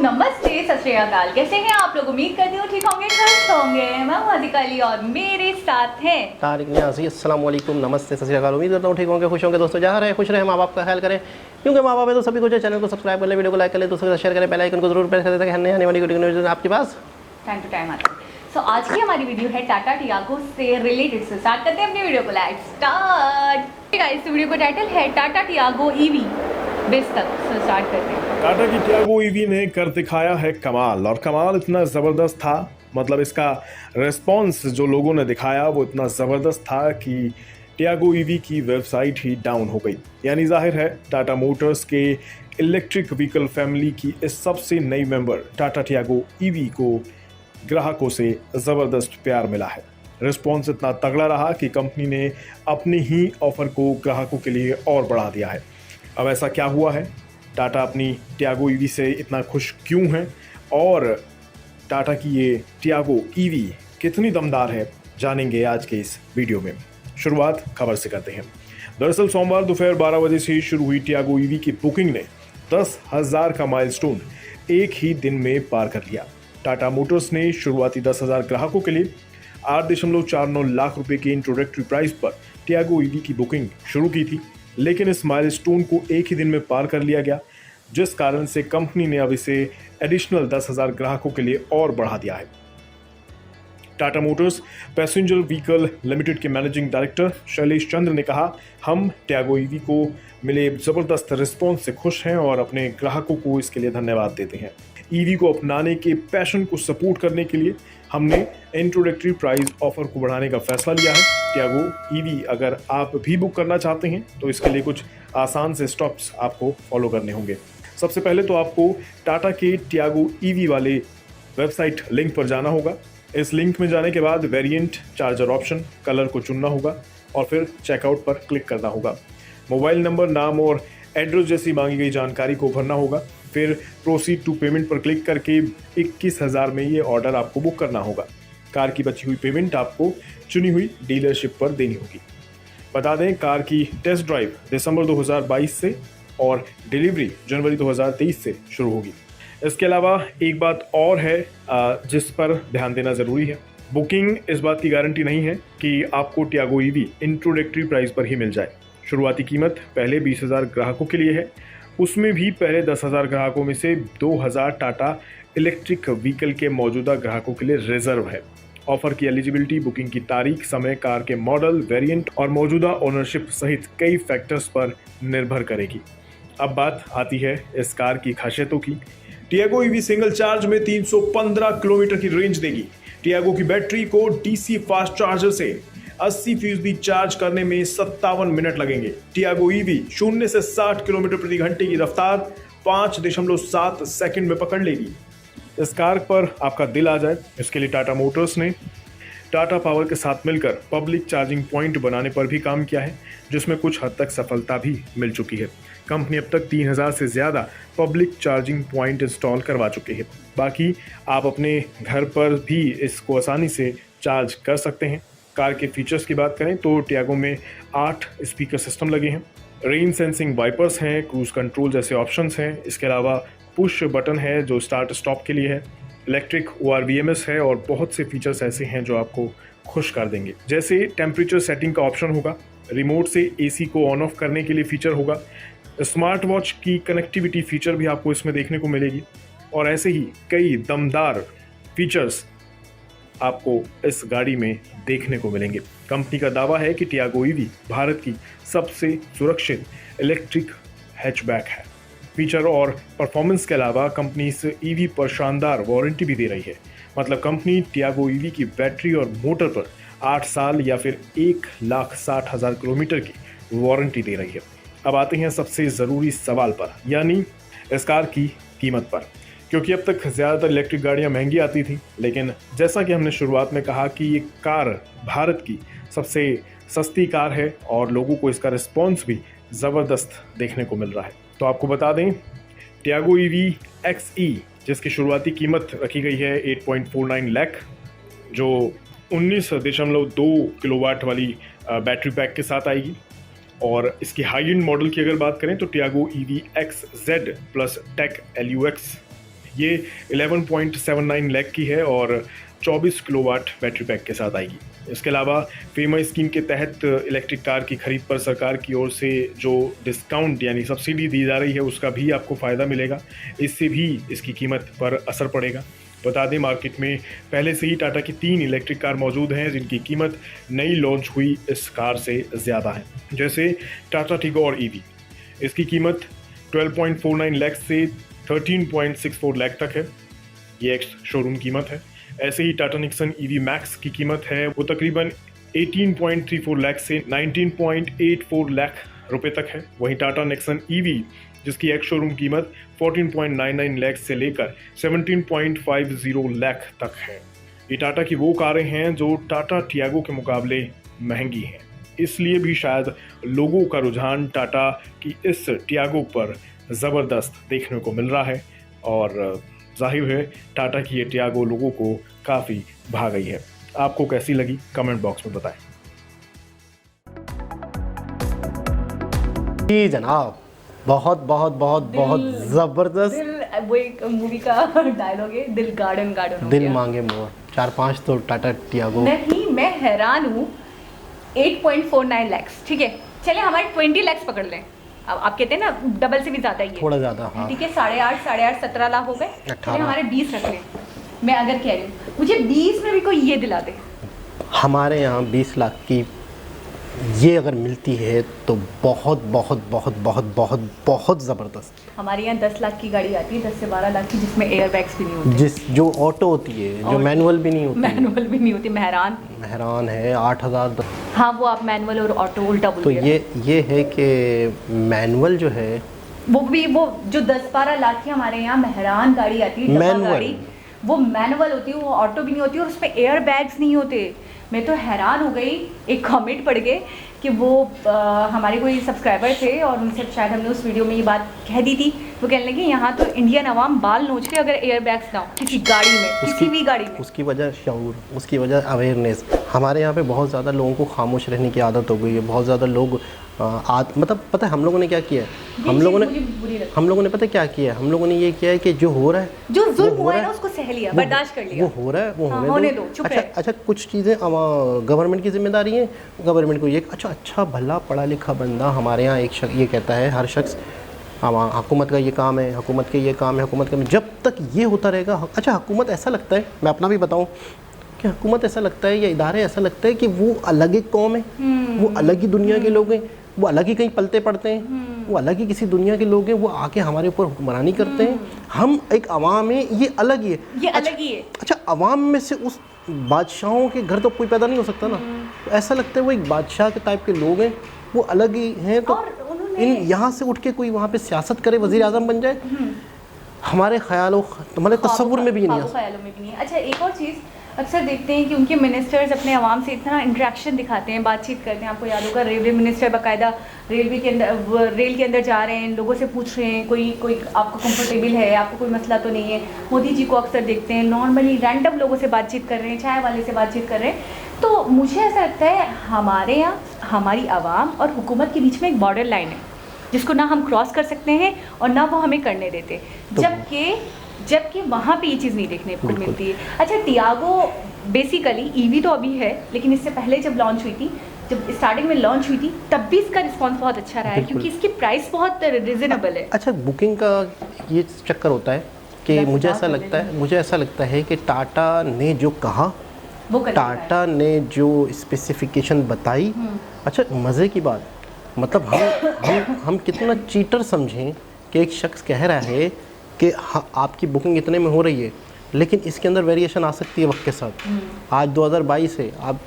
नमस्ते, सत श्री अकाल। कैसे हैं आप लोग? उम्मीद करती हूँ ठीक होंगे, खुश होंगे। मैं हूँ अधिका अली और मेरे साथ हैं तारिक न्याज़ी। अस्सलाम वालेकुम, नमस्ते, सत श्री अकाल। उम्मीद करता हूँ ठीक होंगे, खुश होंगे। दोस्तों जहाँ रहे खुश रहे, माँ बाप का ख्याल करें, क्योंकि माँ बाप है तो सभी कुछ है। चैनल को सब्सक्राइब कर ले, वीडियो को लाइक कर ले, दोस्तों के साथ शेयर करें, बेल आइकन को जरूर प्रेस कर दें ताकि आने वाली वीडियो आपके पास टाइम टू टाइम आते हैं। सो आज की हमारी वीडियो है टाटा टियागो से रिलेटेड। से स्टार्ट करते हैं अपनी वीडियो को। Like start. गाइस, वीडियो का टाइटल है टाटा टियागो ईवी बेस तक। सो स्टार्ट करते हैं। टाटा की टियागो ईवी ने कर दिखाया है कमाल, और कमाल इतना ज़बरदस्त था, मतलब इसका रिस्पॉन्स जो लोगों ने दिखाया वो इतना ज़बरदस्त था कि टियागो ईवी की वेबसाइट ही डाउन हो गई। यानी जाहिर है टाटा मोटर्स के इलेक्ट्रिक व्हीकल फैमिली की इस सबसे नई मेंबर टाटा टियागो ईवी को ग्राहकों से ज़बरदस्त प्यार मिला है। रिस्पॉन्स इतना तगड़ा रहा कि कंपनी ने अपने ही ऑफर को ग्राहकों के लिए और बढ़ा दिया है। अब ऐसा क्या हुआ है, टाटा अपनी टियागो ईवी से इतना खुश क्यों है, और टाटा की ये टियागो ईवी कितनी दमदार है, जानेंगे आज के इस वीडियो में। शुरुआत खबर से करते हैं। दरअसल सोमवार दोपहर 12 बजे से शुरू हुई टियागो ईवी की बुकिंग ने 10,000 का माइलस्टोन एक ही दिन में पार कर लिया। टाटा मोटर्स ने शुरुआती 10,000 ग्राहकों के लिए 8.49 लाख रुपए के इंट्रोडक्टरी प्राइस पर टियागो ईवी की बुकिंग शुरू की थी, लेकिन इस माइलस्टोन को एक ही दिन में पार कर लिया गया, जिस कारण से कंपनी ने अब इसे एडिशनल 10,000 ग्राहकों के लिए और बढ़ा दिया है। Tata Motors passenger vehicle limited के मैनेजिंग डायरेक्टर शैलेश चंद्र ने कहा, हम टियागो ईवी को मिले जबरदस्त रिस्पॉन्स से खुश हैं और अपने ग्राहकों को इसके लिए धन्यवाद देते हैं। ईवी को अपनाने के पैशन को सपोर्ट करने के लिए हमने इंट्रोडक्टरी प्राइस ऑफर को बढ़ाने का फैसला लिया है। टियागो ईवी अगर आप भी बुक करना चाहते हैं तो इसके लिए कुछ आसान से स्टेप्स आपको फॉलो करने होंगे। सबसे पहले तो आपको टाटा के टियागो ईवी वाले वेबसाइट लिंक पर जाना होगा। इस लिंक में जाने के बाद वेरिएंट, चार्जर ऑप्शन, कलर को चुनना होगा और फिर चेकआउट पर क्लिक करना होगा। मोबाइल नंबर, नाम और एड्रेस जैसी मांगी गई जानकारी को भरना होगा। फिर प्रोसीड टू पेमेंट पर क्लिक करके 21,000 में ये ऑर्डर आपको बुक करना होगा। कार की बची हुई पेमेंट आपको चुनी हुई डीलरशिप पर देनी होगी। बता दें, कार की टेस्ट ड्राइव दिसंबर 2022 से और डिलीवरी जनवरी 2023 से शुरू होगी। इसके अलावा एक बात और है जिस पर ध्यान देना ज़रूरी है। बुकिंग इस बात की गारंटी नहीं है कि आपको टियागो ईवी इंट्रोडक्टरी प्राइस पर ही मिल जाए। शुरुआती कीमत पहले 20,000 ग्राहकों के लिए है, उसमें भी पहले 10,000 ग्राहकों में से 2,000 टाटा इलेक्ट्रिक व्हीकल के मौजूदा ग्राहकों के लिए रिजर्व है। ऑफर की एलिजिबिलिटी बुकिंग की तारीख, समय, कार के मॉडल, वेरिएंट और मौजूदा ओनरशिप सहित कई फैक्टर्स पर निर्भर करेगी। अब बात आती है इस कार की खासियतों की। टियागो ईवी सिंगल चार्ज में 315 किलोमीटर की रेंज देगी। टियागो की बैटरी को डीसी फास्ट चार्जर से 80% चार्ज करने में 57 मिनट लगेंगे। टियागो ईवी 0 से 60 किलोमीटर प्रति घंटे की रफ्तार 5.7 सेकंड में पकड़ लेगी। इस कार पर आपका दिल आ जाए, इसके लिए टाटा मोटर्स ने टाटा पावर के साथ मिलकर पब्लिक चार्जिंग पॉइंट बनाने पर भी काम किया है, जिसमें कुछ हद तक सफलता भी मिल चुकी है। कंपनी अब तक 3,000 से ज़्यादा पब्लिक चार्जिंग पॉइंट इंस्टॉल करवा चुकी है। बाकी आप अपने घर पर भी इसको आसानी से चार्ज कर सकते हैं। कार के फीचर्स की बात करें तो टियागो में 8 स्पीकर सिस्टम लगे हैं, रेन सेंसिंग वाइपर्स हैं, क्रूज कंट्रोल जैसे ऑप्शंस हैं। इसके अलावा पुश बटन है जो स्टार्ट स्टॉप के लिए है, इलेक्ट्रिक ORVMS है और बहुत से फीचर्स ऐसे हैं जो आपको खुश कर देंगे। जैसे टेम्परेचर सेटिंग का ऑप्शन होगा, रिमोट से AC को ऑन ऑफ करने के लिए फीचर होगा, स्मार्ट वॉच की कनेक्टिविटी फीचर भी आपको इसमें देखने को मिलेगी, और ऐसे ही कई दमदार फीचर्स आपको इस गाड़ी में देखने को मिलेंगे। कंपनी का दावा है कि टियागो ईवी भारत की सबसे सुरक्षित इलेक्ट्रिक हैचबैक है। फीचर और परफॉर्मेंस के अलावा कंपनी इस ईवी पर शानदार वारंटी भी दे रही है। मतलब कंपनी टियागो ईवी की बैटरी और मोटर पर 8 साल या फिर 1,60,000 किलोमीटर की वारंटी दे रही है। अब आते हैं सबसे ज़रूरी सवाल पर, यानी इस कार की कीमत पर। क्योंकि अब तक ज़्यादातर इलेक्ट्रिक गाड़ियाँ महंगी आती थी, लेकिन जैसा कि हमने शुरुआत में कहा कि ये कार भारत की सबसे सस्ती कार है और लोगों को इसका रिस्पॉन्स भी ज़बरदस्त देखने को मिल रहा है। तो आपको बता दें, टियागो ईवी XE जिसकी शुरुआती कीमत रखी गई है 8.49 लाख, जो 19.2 किलोवाट वाली बैटरी पैक के साथ आएगी, और इसकी हाई एंड मॉडल की अगर बात करें तो Tiago EV XZ plus tech LUX ये 11.79 लाख की है और 24 किलोवाट बैटरी पैक के साथ आएगी। इसके अलावा फेमा स्कीम के तहत इलेक्ट्रिक कार की खरीद पर सरकार की ओर से जो डिस्काउंट यानी सब्सिडी दी जा रही है उसका भी आपको फ़ायदा मिलेगा। इससे भी इसकी कीमत पर असर पड़ेगा। बता दें, मार्केट में पहले से ही टाटा की 3 इलेक्ट्रिक कार मौजूद हैं जिनकी कीमत नई लॉन्च हुई इस कार से ज़्यादा है। जैसे टाटा टिगोर ईवी, इसकी कीमत 12.49 लाख से 13.64 लाख तक है। ये एक्स शोरूम कीमत है। ऐसे ही टाटा निक्सन ईवी मैक्स की कीमत है वो तकरीबन 18.34 लाख से 19.84 लाख रुपए तक है। वहीं टाटा निक्सन ईवी जिसकी एक्स शोरूम कीमत 14.99 लाख से लेकर 17.50 लाख तक है। ये टाटा की वो कारें हैं जो टाटा टियागो के मुकाबले महंगी हैं। इसलिए भी शायद लोगों का रुझान टाटा की इस टियागो पर ज़बरदस्त देखने को मिल रहा है और जाहिर है टाटा की ये टियागो लोगों को काफ़ी भा गई है। आपको कैसी लगी कमेंट बॉक्स में बताएं। जी जनाब, बहुत बहुत बहुत बहुत ज़बरदस्त। वो एक मूवी का डायलॉग है, दिल गार्डन गार्डन हो दिल गया। मांगे मोर। 4-5 तो टाटा टियागो। नहीं, मैं हैरान हूँ। 8.49 लाख, ठीक है, चले हमारे 20 लाख पकड़ लें। अब आप कहते हैं ना डबल से भी ज़्यादा ही है, थोड़ा ज़्यादा, हाँ। ठीक है, 8.5 17 लाख हो गए। 18 चले हमारे 20 रख लें। मैं अगर कह रही हूँ मुझे 20 में भी कोई ये दिला दे, हमारे यहाँ 20 लाख की ये अगर मिलती है तो बहुत बहुत बहुत बहुत बहुत बहुत ज़बरदस्त। हमारे यहाँ 10 लाख की गाड़ी आती है, 10 से 12 लाख की, जिसमें एयर बैग्स भी नहीं होते, जो ऑटो होती है, जो मैनुअल भी नहीं होती। मैनुअल भी नहीं होती। मेहरान है 8,000। हाँ, वो आप मैनुअल और ऑटो उल्टा बोल तो रहे ये है कि मैनुअल जो है वो जो 10-12 लाख की हमारे यहाँ मेहरान गाड़ी आती है, डब्बा मैनुअल। गाड़ी, वो मैनुअल होती है, वो ऑटो भी नहीं होती और उसमें एयर बैग्स नहीं होते। मैं तो हैरान हो गई। एक कमेंट पढ़ के कि वो हमारे कोई सब्सक्राइबर थे और उनसे शायद हमने उस वीडियो में ये बात कह दी थी। वो कहने लगे यहाँ तो इंडियन अवाम बाल नोच के अगर एयर बैग्स ना हो किसी गाड़ी में, किसी भी गाड़ी में। उसकी वजह शऊर, उसकी वजह अवेयरनेस। हमारे यहाँ पे बहुत ज़्यादा लोगों को खामोश रहने की आदत हो गई है। बहुत ज़्यादा लोग मतलब पता है हम लोगों ने क्या किया है? हम लोगों ने पता है क्या किया है? हम लोगों ने ये किया है कि जो हो रहा है, जो जुल्म हुआ है ना उसको सह लिया, बर्दाश्त कर लिया। वो हो रहा है, वो होने दो, चुप रहे। अच्छा, कुछ चीज़ें गवर्नमेंट की जिम्मेदारी है। गवर्नमेंट को ये अच्छा भला पढ़ा लिखा बंदा हमारे यहाँ एक शख्स ये कहता है, हर शख्स हुकूमत का ये काम है, हुकूमत के ये काम है, हुकूमत का। जब तक ये होता रहेगा, अच्छा हुकूमत ऐसा लगता है, मैं अपना भी बताऊँ कि हुकूमत ऐसा लगता है या इदारे ऐसा लगता है कि वो अलग एक कौम है, वो अलग ही दुनिया के लोग हैं, वो अलग ही कहीं पलते पड़ते हैं, वो अलग ही किसी दुनिया के लोग हैं, वो आके हमारे ऊपर हुक्मरानी करते हैं। हम एक अवाम है, ये अलग ही है, ये अलग ही है। अच्छा अवाम में से उस बादशाहों के घर तो कोई पैदा नहीं हो सकता ना। तो ऐसा लगता है वो एक बादशाह के टाइप के लोग हैं, वो अलग ही हैं। तो इन यहाँ से उठ के कोई वहाँ पे सियासत करे, वज़ीर आज़म बन जाए, हमारे ख्यालों, हमारे तस्वुर में भी नहीं आ सकता। अच्छा, एक और चीज़ अक्सर देखते हैं कि उनके मिनिस्टर्स अपने आवाम से इतना इंटरेक्शन दिखाते हैं, बातचीत करते हैं। आपको याद होगा रेलवे मिनिस्टर बाकायदा रेल के अंदर जा रहे हैं, लोगों से पूछ रहे हैं कोई आपको कंफर्टेबल है, आपको कोई मसला तो नहीं है। मोदी जी को अक्सर देखते हैं नॉर्मली रैंडम लोगों से बातचीत कर रहे हैं, चाय वाले से बातचीत कर रहे हैं। तो मुझे ऐसा लगता है हमारे यहाँ हमारी आवाम और हुकूमत के बीच में एक बॉर्डर लाइन है जिसको ना हम क्रॉस कर सकते हैं और ना वो हमें करने देते, जबकि वहाँ पे ये चीज़ नहीं देखने को मिलती है। अच्छा, टियागो बेसिकली ईवी तो अभी है, लेकिन इससे पहले जब लॉन्च हुई थी, जब स्टार्टिंग में लॉन्च हुई थी, तब भी इसका रिस्पांस बहुत अच्छा रहा है क्योंकि इसकी प्राइस बहुत रिजनेबल है। अच्छा, बुकिंग का ये चक्कर होता है कि मुझे ऐसा लगता है कि टाटा ने जो कहा, टाटा ने जो स्पेसिफिकेशन बताई, अच्छा मज़े की बात, मतलब हम कितना चीटर समझें कि एक शख्स कह रहा है कि हाँ आपकी बुकिंग इतने में हो रही है, लेकिन इसके अंदर वेरिएशन आ सकती है वक्त के साथ। आज 2022 है, आप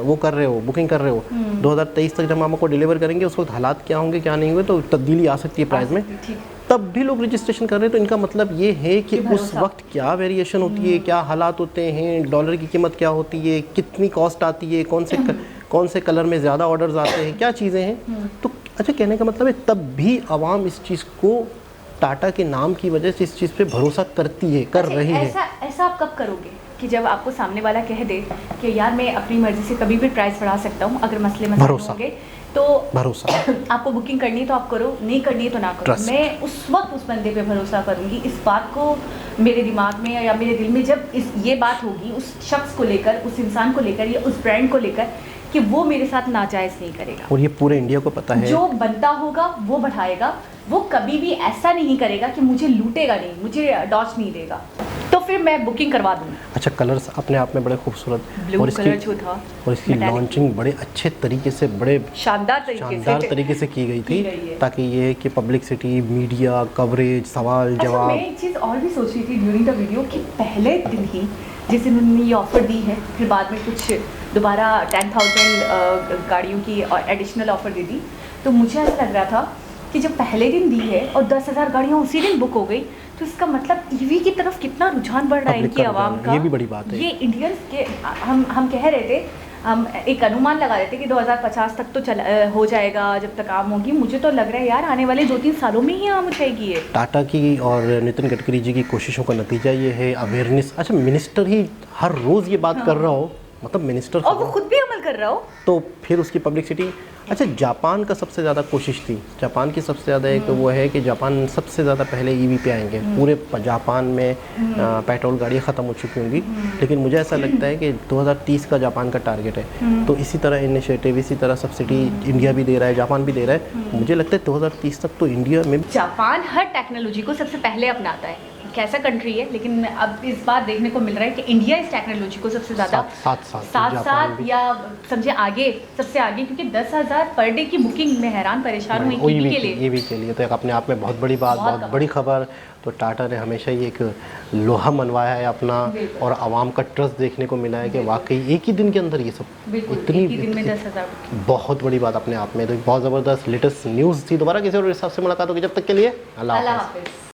वो कर रहे हो, बुकिंग कर रहे हो, 2023 तक जब हम आपको डिलीवर करेंगे उस वक्त हालात क्या होंगे क्या नहीं होंगे, तो तब्दीली आ सकती है प्राइस में। तब भी लोग रजिस्ट्रेशन कर रहे हैं, तो इनका मतलब ये है कि उस वक्त क्या वेरिएशन होती है, क्या हालात होते हैं, डॉलर की कीमत क्या होती है, कितनी कॉस्ट आती है, कौन से कलर में ज़्यादा ऑर्डर्स आते हैं, क्या चीज़ें हैं। तो अच्छा, कहने का मतलब है तब भी आवाम इस चीज़ को टाटा के नाम की वजह से इस चीज़ पे भरोसा करती है, कर रही है। ऐसा आप कब करोगे कि जब आपको सामने वाला कह दे कि यार मैं अपनी मर्जी से कभी भी प्राइस बढ़ा सकता हूँ, अगर मसले होंगे तो भरोसा आपको बुकिंग करनी है तो आप करो, नहीं करनी है तो ना करो। मैं उस वक्त उस बंदे पे भरोसा करूँगी। इस बात को मेरे दिमाग में या मेरे दिल में जब ये बात होगी उस शख्स को लेकर, उस इंसान को लेकर या उस ब्रांड को लेकर कि वो मेरे साथ नाजायज़ नहीं करेगा। और ये पूरे इंडिया को पता है। जो बनता होगा वो बढ़ाएगा, वो कभी भी ऐसा नहीं करेगा कि मुझे लूटेगा नहीं, मुझे डॉच नहीं देगा, तो फिर मैं बुकिंग करवा दूँगी। अच्छा, कलर्स अपने आप में बड़े खूबसूरत, ब्लू कलर जो था और इसकी लॉन्चिंग बड़े अच्छे तरीके से, बड़े शानदार तरीके से की गई थी, ताकि ये कि पब्लिसिटी, मीडिया कवरेज, सवाल जवाब। मैं एक चीज़ और भी सोच रही थी ड्यूरिंग द वीडियो कि पहले दिन ही जिस दिन उन्होंने ये ऑफ़र दी है, फिर बाद में कुछ दोबारा 10,000 गाड़ियों की और एडिशनल ऑफ़र दे दी, तो मुझे ऐसा लग रहा था कि जब पहले दिन दी है और 10,000 गाड़ियाँ उसी दिन बुक हो गई, तो इसका मतलब ईवी की तरफ कितना रुझान बढ़ रहा है इनकी आवाम का। ये भी बड़ी बात है। ये इंडियंस के हम कह रहे थे, हम एक अनुमान लगा रहे थे कि 2050 तक तो हो जाएगा जब तक आम होगी। मुझे तो लग रहा है यार आने वाले 2-3 सालों में ही आम हो जाएगी ये। टाटा की और नितिन गडकरी जी की कोशिशों का नतीजा ये है, अवेयरनेस। अच्छा, मिनिस्टर ही हर रोज़ ये बात कर रहा हो, मतलब मिनिस्टर और वो खुद भी अमल कर रहा हो, तो फिर उसकी पब्लिसिटी। अच्छा, जापान का सबसे ज़्यादा कोशिश थी, जापान की सबसे ज़्यादा एक वो है कि जापान सबसे ज़्यादा पहले ईवी पे आएंगे। पूरे जापान में पेट्रोल गाड़ियाँ ख़त्म हो चुकी होंगी, लेकिन मुझे ऐसा लगता है कि 2030 का जापान का टारगेट है। तो इसी तरह इनिशिएटिव, इसी तरह सब्सिडी इंडिया भी दे रहा है, जापान भी दे रहा है। मुझे लगता है 2030 तक तो इंडिया में जापान हर टेक्नोलॉजी को सबसे पहले अपनाता है। कैसा कंट्री है, लेकिन अब इस बात देखने को मिल रहा है कि इंडिया इस टेक्नोलॉजी को सबसे ज़्यादा साथ या समझे आगे, सबसे आगे, क्योंकि 10,000 पर डे की बुकिंग में हैरान परेशान हुई ईवी के लिए। ईवी के लिए तो एक अपने आप में बहुत बड़ी बात, बहुत बड़ी खबर। तो टाटा ने हमेशा ही एक लोहा मनवाया है अपना, और आवाम का ट्रस्ट देखने को मिला है कि वाकई एक ही दिन के अंदर ये सब इतनी दिन में 10,000 बहुत बड़ी बात अपने आप में। तो बहुत ज़बरदस्त लेटेस्ट न्यूज़ थी। दोबारा किसी और हिसाब से मुलाकात होगी, जब तक के लिए अल्लाह हाफ़िज़।